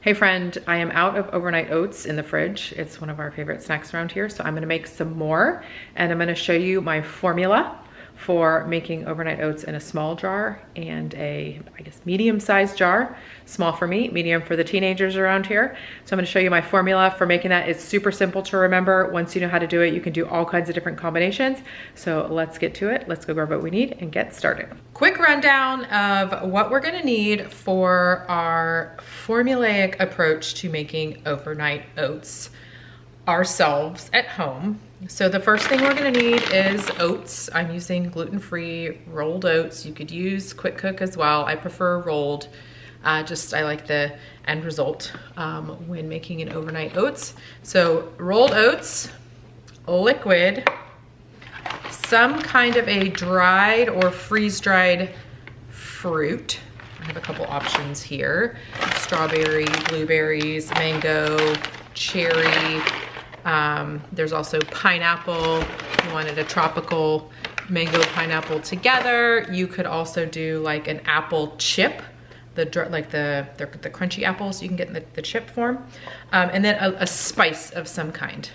Hey friend, I am out of overnight oats in the fridge. It's one of our favorite snacks around here. So I'm gonna make some more and I'm gonna show you my formula for making overnight oats in a small jar and a, I guess, medium-sized jar. Small for me, medium for the teenagers around here. So I'm gonna show you my formula for making that. It's super simple to remember. Once you know how to do it, you can do all kinds of different combinations. So let's get to it. Let's go grab what we need and get started. Quick rundown of what we're gonna need for our formulaic approach to making overnight oats ourselves at home. So the first thing we're gonna need is oats. I'm using gluten-free rolled oats. You could use quick cook as well. I prefer rolled. I like the end result when making an overnight oats. So rolled oats, liquid, some kind of a dried or freeze-dried fruit. I have a couple options here. Strawberry, blueberries, mango, cherry. There's also pineapple. If you wanted a tropical mango pineapple together. You could also do like an apple chip, the crunchy apples you can get in the chip form. And then a spice of some kind.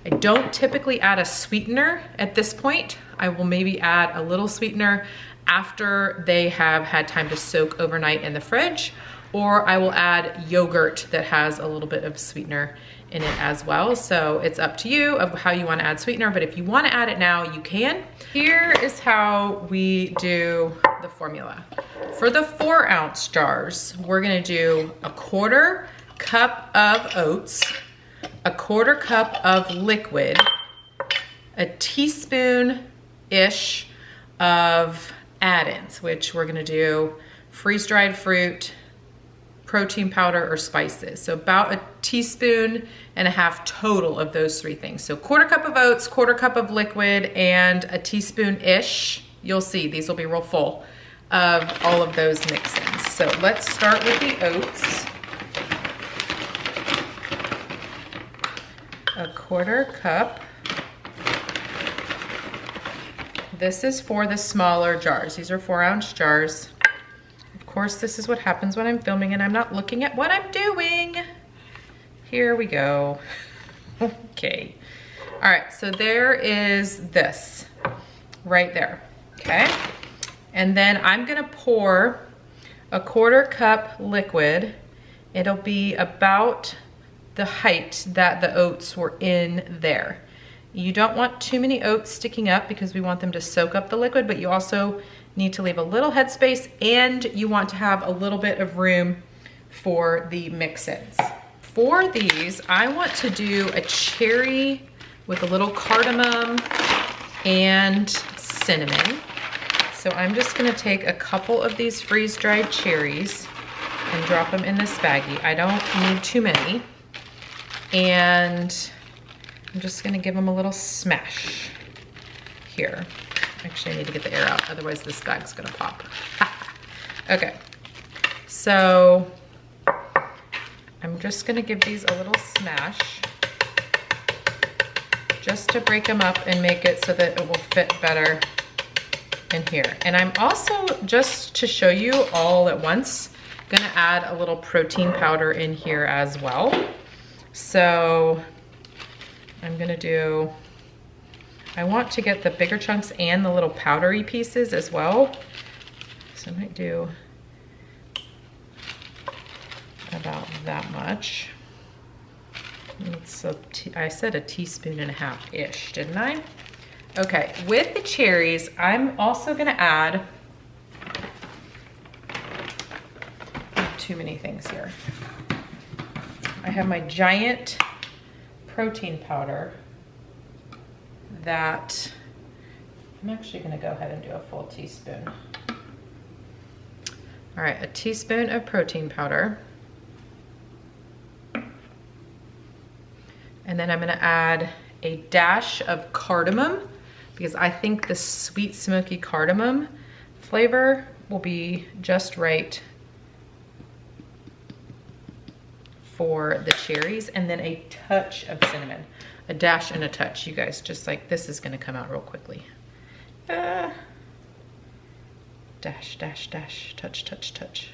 I don't typically add a sweetener at this point. I will maybe add a little sweetener after they have had time to soak overnight in the fridge, or I will add yogurt that has a little bit of sweetener in it as well. So it's up to you of how you want to add sweetener, but if you want to add it now, you can. Here is how we do the formula. For the 4-ounce jars, we're gonna do a 1/4 cup of oats, a 1/4 cup of liquid, a teaspoon-ish of add-ins, which we're gonna do freeze-dried fruit, protein powder, or spices. So about 1.5 teaspoons total of those 3 things. So 1/4 cup of oats, 1/4 cup of liquid, and a teaspoon-ish, you'll see these will be real full, of all of those mix-ins. So let's start with the oats. A 1/4 cup. This is for the smaller jars. These are 4-ounce jars. Of course, this is what happens when I'm filming and I'm not looking at what I'm doing. Here we go. Okay. All right, so there is this right there, okay? And then I'm gonna pour a 1/4 cup liquid. It'll be about the height that the oats were in there. You don't want too many oats sticking up because we want them to soak up the liquid, but you also need to leave a little headspace and you want to have a little bit of room for the mix-ins. For these, I want to do a cherry with a little cardamom and cinnamon. So I'm just gonna take a couple of these freeze-dried cherries and drop them in this baggie. I don't need too many. And I'm just gonna give them a little smash here. Actually, I need to get the air out, otherwise this bag's gonna pop. Okay, so I'm just gonna give these a little smash just to break them up and make it so that it will fit better in here. And I'm also, just to show you all at once, gonna add a little protein powder in here as well. So I'm gonna do, I want to get the bigger chunks and the little powdery pieces as well. So I might do about that much. I said 1.5 teaspoons-ish, didn't I? Okay, with the cherries, I'm also gonna add, too many things here. I have my giant protein powder that I'm actually gonna go ahead and do a full teaspoon. All right, 1 teaspoon of protein powder. And then I'm gonna add a dash of cardamom because I think the sweet smoky cardamom flavor will be just right for the cherries, and then a touch of cinnamon. A dash and a touch, you guys, just like this is gonna come out real quickly. Dash, dash, dash, touch, touch, touch.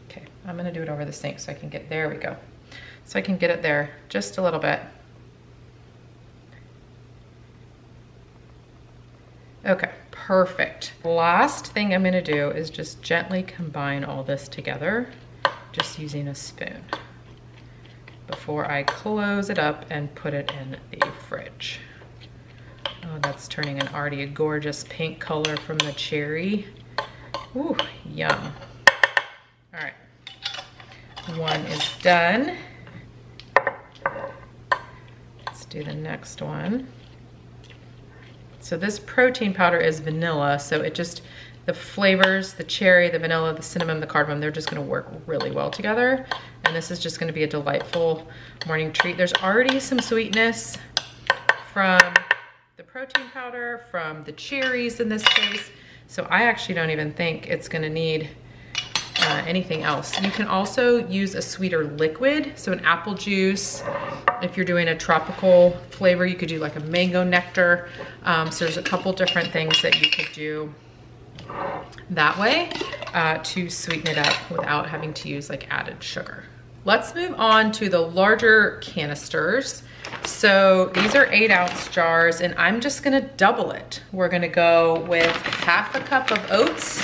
Okay, I'm gonna do it over the sink so I can get, there we go. So I can get it there just a little bit. Okay, perfect. Last thing I'm gonna do is just gently combine all this together, just using a spoon, before I close it up and put it in the fridge. Oh, that's turning an already a gorgeous pink color from the cherry. Ooh, yum. All right, one is done. Let's do the next one. So this protein powder is vanilla, so it just, the flavors, the cherry, the vanilla, the cinnamon, the cardamom, they're just gonna work really well together. And this is just gonna be a delightful morning treat. There's already some sweetness from the protein powder, from the cherries in this case. So I actually don't even think it's gonna need anything else. You can also use a sweeter liquid, so an apple juice. If you're doing a tropical flavor, you could do like a mango nectar. So there's a couple different things that you could do that way to sweeten it up without having to use like added sugar. Let's move on to the larger canisters. So these are 8-ounce jars, and I'm just gonna double it. We're gonna go with half a cup of oats,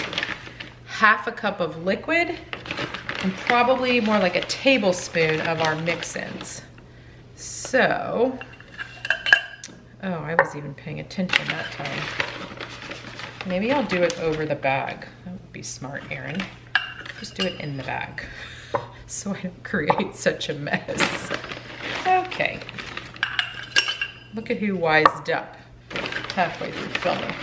half a cup of liquid, and probably more like a tablespoon of our mix-ins. So, oh, I was even paying attention that time. Maybe I'll do it over the bag. That would be smart, Erin. Just do it in the bag so I don't create such a mess. Okay. Look at who wised up halfway through filming.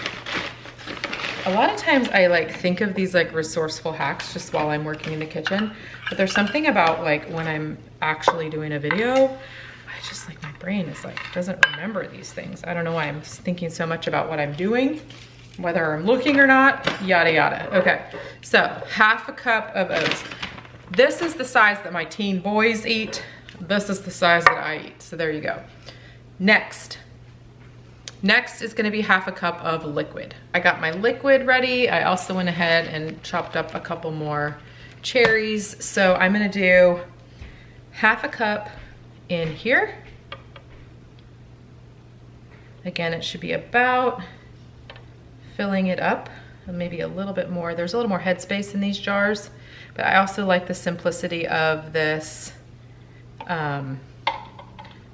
A lot of times I like think of these like resourceful hacks just while I'm working in the kitchen, but there's something about like when I'm actually doing a video, I just like, my brain is like, doesn't remember these things. I don't know why I'm thinking so much about what I'm doing, whether I'm looking or not, yada, yada. Okay, so half a cup of oats. This is the size that my teen boys eat. This is the size that I eat, so there you go. Next is gonna be half a cup of liquid. I got my liquid ready. I also went ahead and chopped up a couple more cherries. So I'm gonna do half a cup in here. Again, it should be about filling it up, maybe a little bit more. There's a little more headspace in these jars, but I also like the simplicity of this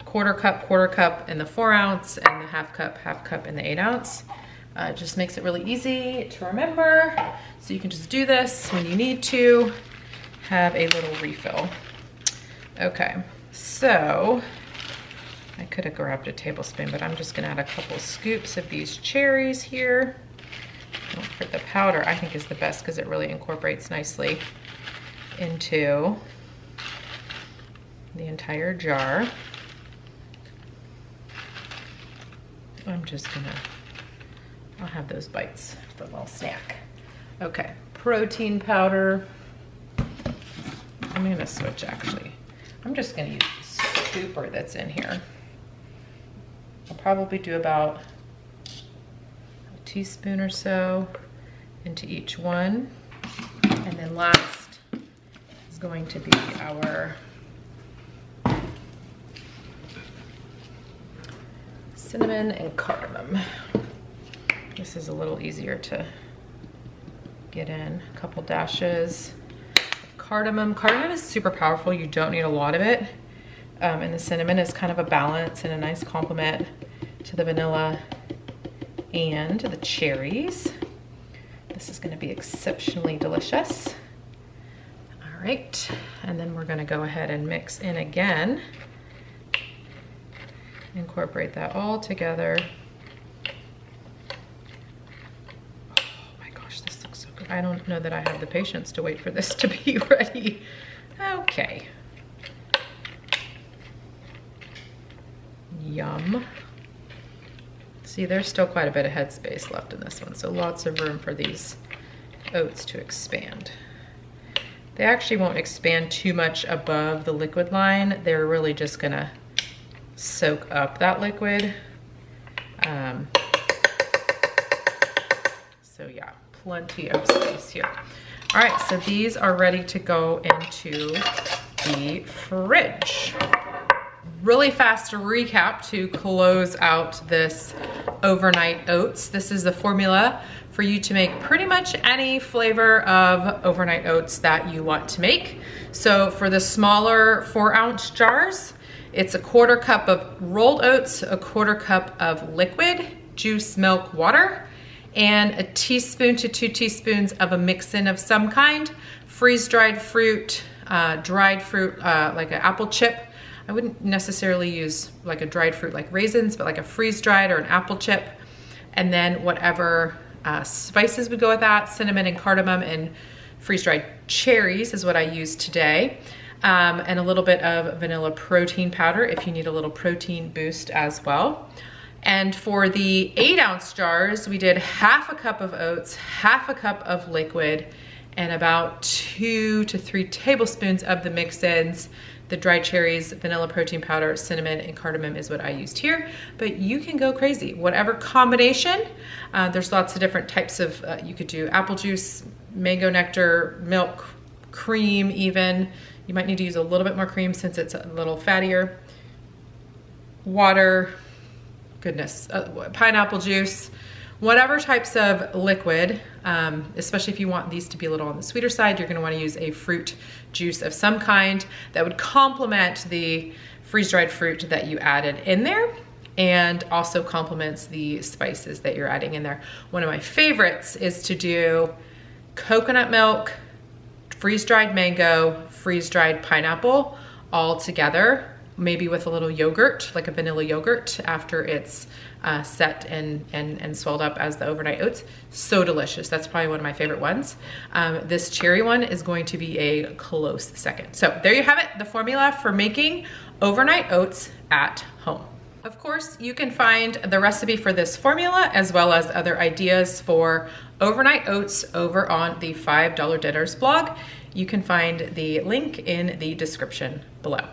quarter cup in the 4-ounce and the half cup in the 8-ounce. It just makes it really easy to remember. So you can just do this when you need to have a little refill. Okay, so I could have grabbed a tablespoon, but I'm just gonna add a couple scoops of these cherries here. For the powder, I think is the best because it really incorporates nicely into the entire jar. I'm just gonna, I'll have those bites for a little snack. Okay, protein powder. I'm gonna switch actually. I'm just gonna use the scooper that's in here. I'll probably do about a teaspoon or so into each one. And then last is going to be our cinnamon and cardamom. This is a little easier to get in. A couple dashes of cardamom. Cardamom is super powerful. You don't need a lot of it. And the cinnamon is kind of a balance and a nice complement to the vanilla and the cherries. This is gonna be exceptionally delicious. All right, and then we're gonna go ahead and mix in again. Incorporate that all together. Oh my gosh, this looks so good. I don't know that I have the patience to wait for this to be ready. Okay. Yum. See, there's still quite a bit of headspace left in this one, so lots of room for these oats to expand. They actually won't expand too much above the liquid line. They're really just gonna soak up that liquid. So yeah, plenty of space here. All right, so these are ready to go into the fridge. Really fast recap to close out this overnight oats. This is the formula for you to make pretty much any flavor of overnight oats that you want to make. So for the smaller 4-ounce jars, it's a 1/4 cup of rolled oats, a 1/4 cup of liquid juice milk water, and a teaspoon to 2 teaspoons of a mix-in of some kind, freeze-dried fruit, dried fruit like an apple chip. I wouldn't necessarily use like a dried fruit like raisins, but like a freeze-dried or an apple chip. And then whatever spices would go with that, cinnamon and cardamom and freeze-dried cherries is what I used today. And a little bit of vanilla protein powder if you need a little protein boost as well. And for the 8-ounce jars, we did 1/2 cup of oats, 1/2 cup of liquid, and about 2 to 3 tablespoons of the mix-ins. The dried cherries, vanilla protein powder, cinnamon, and cardamom is what I used here, but you can go crazy. Whatever combination, there's lots of different types of, you could do apple juice, mango nectar, milk, cream even. You might need to use a little bit more cream since it's a little fattier. Water, goodness, pineapple juice, whatever types of liquid, especially if you want these to be a little on the sweeter side, you're gonna wanna use a fruit juice of some kind that would complement the freeze-dried fruit that you added in there and also complements the spices that you're adding in there. One of my favorites is to do coconut milk, freeze-dried mango, freeze-dried pineapple all together, maybe with a little yogurt, like a vanilla yogurt after it's set and swelled up as the overnight oats. So delicious. That's probably one of my favorite ones. This cherry one is going to be a close second. So there you have it, the formula for making overnight oats at home. Of course, you can find the recipe for this formula as well as other ideas for overnight oats over on the $5 Dinners blog. You can find the link in the description below.